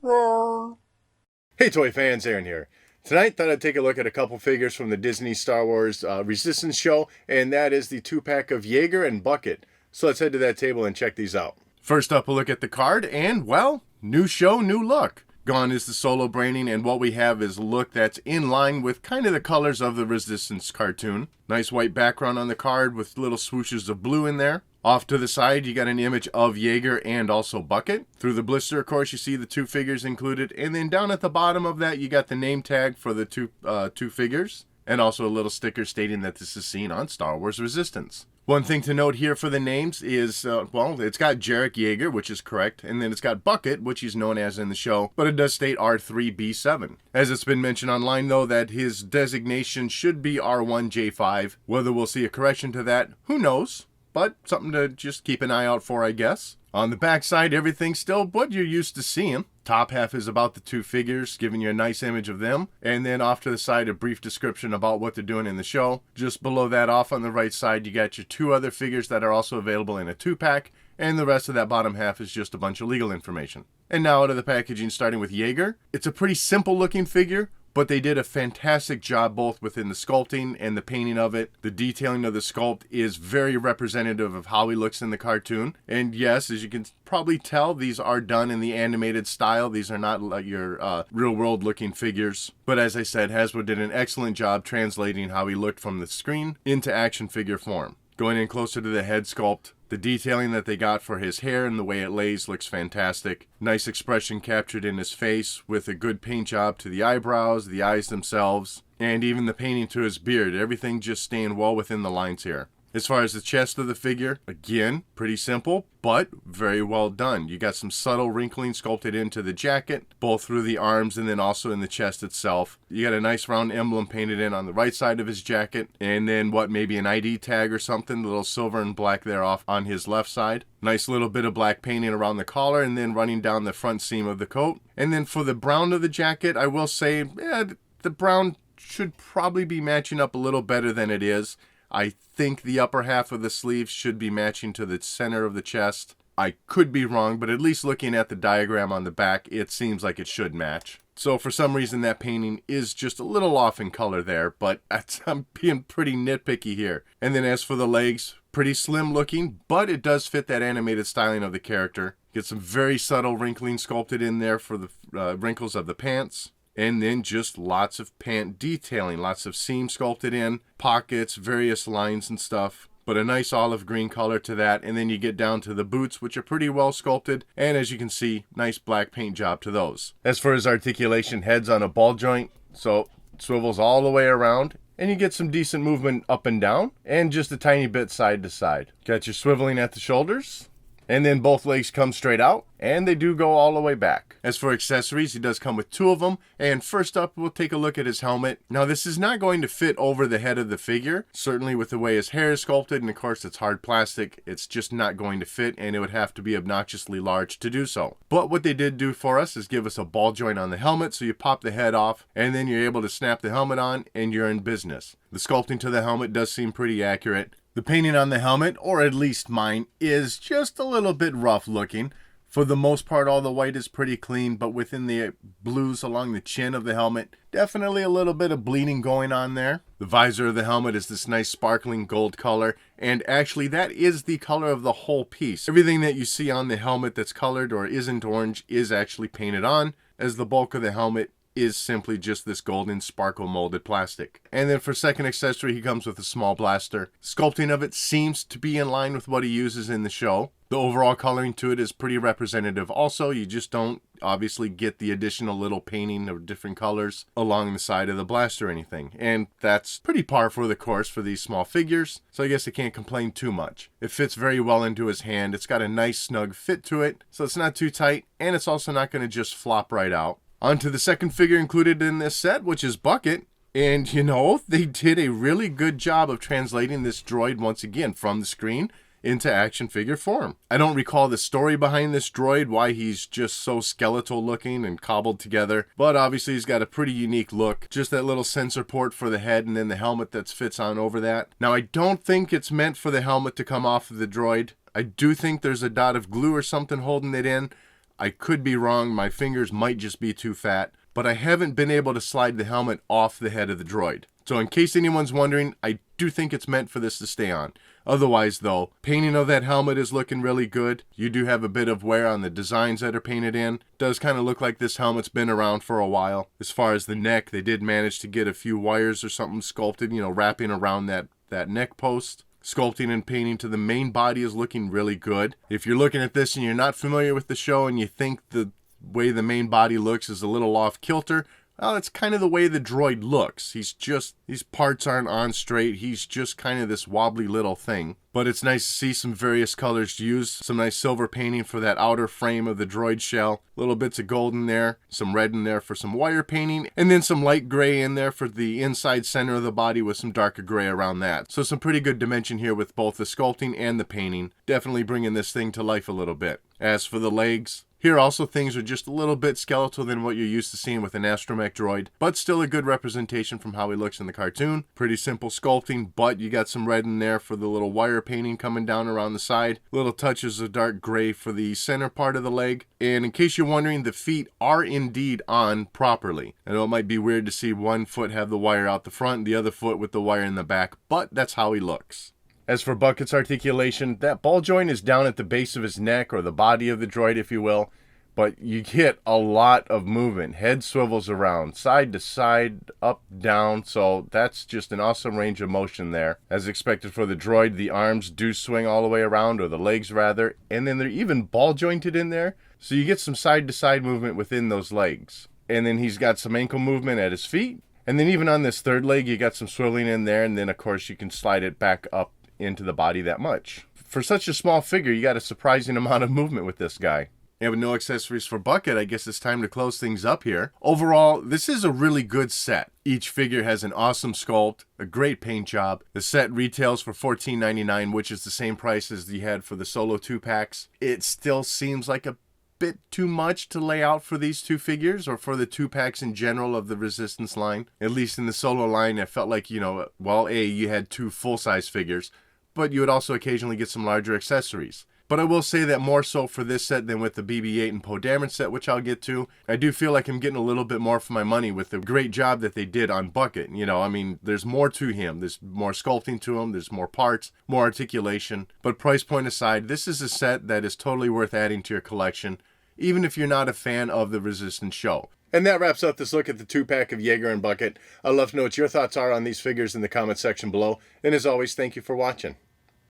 Well. Hey toy fans, Aaron here. Tonight thought I'd take a look at a couple figures from the Disney Star Wars Resistance show, and that is the 2-pack of Yeager and Bucket. So let's head to that table and check these out. First up, we'll look at the card, and well, new show, new look. Gone is the solo branding, and what we have is a look that's in line with kind of the colors of the Resistance cartoon. Nice white background on the card with little swooshes of blue in there. Off to the side, you got an image of Yeager and also Bucket. Through the blister, of course, you see the two figures included. And then down at the bottom of that, you got the name tag for the two figures. And also a little sticker stating that this is seen on Star Wars Resistance. One thing to note here for the names is, well, it's got Jarek Yeager, which is correct. And then it's got Bucket, which he's known as in the show. But it does state R3B7. As it's been mentioned online, though, that his designation should be R1J5. Whether we'll see a correction to that, who knows? But something to just keep an eye out for, I guess. On the back side, everything's still what you're used to seeing. Top half is about the two figures, giving you a nice image of them. And then off to the side, a brief description about what they're doing in the show. Just below that, off on the right side, you got your two other figures that are also available in a 2-pack. And the rest of that bottom half is just a bunch of legal information. And now out of the packaging, starting with Yeager. It's a pretty simple looking figure, but they did a fantastic job both within the sculpting and the painting of it. The detailing of the sculpt is very representative of how he looks in the cartoon. And yes, as you can probably tell, these are done in the animated style. These are not like your real-world looking figures. But as I said, Hasbro did an excellent job translating how he looked from the screen into action figure form. Going in closer to the head sculpt, the detailing that they got for his hair and the way it lays looks fantastic. Nice expression captured in his face with a good paint job to the eyebrows, the eyes themselves, and even the painting to his beard. Everything just staying well within the lines here. As far as the chest of the figure, again, pretty simple, but very well done. You got some subtle wrinkling sculpted into the jacket, both through the arms and then also in the chest itself. You got a nice round emblem painted in on the right side of his jacket, and then maybe an ID tag or something, a little silver and black there off on his left side. Nice little bit of black painting around the collar and then running down the front seam of the coat. And then for the brown of the jacket, I will say, the brown should probably be matching up a little better than it is. I think the upper half of the sleeves should be matching to the center of the chest. I could be wrong, but at least looking at the diagram on the back, it seems like it should match. So for some reason, that painting is just a little off in color there, but I'm being pretty nitpicky here. And then as for the legs, pretty slim looking, but it does fit that animated styling of the character. Get some very subtle wrinkling sculpted in there for the wrinkles of the pants. And then just lots of pant detailing, lots of seam sculpted in, pockets, various lines and stuff. But a nice olive green color to that. And then you get down to the boots, which are pretty well sculpted. And as you can see, nice black paint job to those. As for his articulation, head's on a ball joint, so it swivels all the way around. And you get some decent movement up and down, and just a tiny bit side to side. Got your swiveling at the shoulders. And then both legs come straight out, and they do go all the way back. As for accessories, he does come with two of them. And first up, we'll take a look at his helmet. Now, this is not going to fit over the head of the figure. Certainly with the way his hair is sculpted, and of course it's hard plastic, it's just not going to fit, and it would have to be obnoxiously large to do so. But what they did do for us is give us a ball joint on the helmet, so you pop the head off, and then you're able to snap the helmet on, and you're in business. The sculpting to the helmet does seem pretty accurate. The painting on the helmet, or at least mine, is just a little bit rough looking. For the most part, all the white is pretty clean, but within the blues along the chin of the helmet, definitely a little bit of bleeding going on there. The visor of the helmet is this nice sparkling gold color, and actually that is the color of the whole piece. Everything that you see on the helmet that's colored or isn't orange is actually painted on, as the bulk of the helmet is simply just this golden sparkle molded plastic. And then for second accessory, he comes with a small blaster. Sculpting of it seems to be in line with what he uses in the show. The overall coloring to it is pretty representative also. You just don't obviously get the additional little painting of different colors along the side of the blaster or anything. And that's pretty par for the course for these small figures, so I guess I can't complain too much. It fits very well into his hand. It's got a nice snug fit to it, so it's not too tight, and it's also not going to just flop right out. On to the second figure included in this set, which is Bucket. And you know, they did a really good job of translating this droid once again from the screen into action figure form. I don't recall the story behind this droid, why he's just so skeletal looking and cobbled together, but obviously he's got a pretty unique look. Just that little sensor port for the head and then the helmet that fits on over that. Now I don't think it's meant for the helmet to come off of the droid. I do think there's a dot of glue or something holding it in. I could be wrong. My fingers might just be too fat. But I haven't been able to slide the helmet off the head of the droid. So in case anyone's wondering, I do think it's meant for this to stay on. Otherwise though, painting of that helmet is looking really good. You do have a bit of wear on the designs that are painted in. Does kind of look like this helmet's been around for a while. As far as the neck, they did manage to get a few wires or something sculpted, wrapping around that neck post. Sculpting and painting to the main body is looking really good. If you're looking at this and you're not familiar with the show and you think the way the main body looks is a little off kilter, well, that's kind of the way the droid looks. These parts aren't on straight. He's just kind of this wobbly little thing. But it's nice to see some various colors used. Some nice silver painting for that outer frame of the droid shell. Little bits of gold in there. Some red in there for some wire painting. And then some light gray in there for the inside center of the body with some darker gray around that. So some pretty good dimension here with both the sculpting and the painting. Definitely bringing this thing to life a little bit. As for the legs, here also things are just a little bit skeletal than what you're used to seeing with an astromech droid, but still a good representation from how he looks in the cartoon. Pretty simple sculpting, but you got some red in there for the little wire painting coming down around the side. Little touches of dark gray for the center part of the leg. And in case you're wondering, the feet are indeed on properly. I know it might be weird to see one foot have the wire out the front, the other foot with the wire in the back, but that's how he looks. As for Bucket's articulation, that ball joint is down at the base of his neck, or the body of the droid, if you will. But you get a lot of movement. Head swivels around, side to side, up, down. So that's just an awesome range of motion there. As expected for the droid, the arms do swing all the way around, or the legs rather. And then they're even ball jointed in there. So you get some side to side movement within those legs. And then he's got some ankle movement at his feet. And then even on this third leg, you got some swiveling in there. And then of course you can slide it back up into the body that much. For such a small figure, you got a surprising amount of movement with this guy. And with no accessories for Bucket, I guess it's time to close things up here. Overall, this is a really good set. Each figure has an awesome sculpt, a great paint job. The set retails for $14.99, which is the same price as you had for the solo 2-packs. It still seems like a bit too much to lay out for these two figures, or for the 2-packs in general of the Resistance line. At least in the solo line, I felt like, you had two full-size figures, but you would also occasionally get some larger accessories. But I will say that more so for this set than with the BB-8 and Poe Dameron set, which I'll get to. I do feel like I'm getting a little bit more for my money with the great job that they did on Bucket. There's more to him. There's more sculpting to him. There's more parts, more articulation. But price point aside, this is a set that is totally worth adding to your collection, even if you're not a fan of the Resistance show. And that wraps up this look at the 2-pack of Yeager and Bucket. I'd love to know what your thoughts are on these figures in the comment section below. And as always, thank you for watching.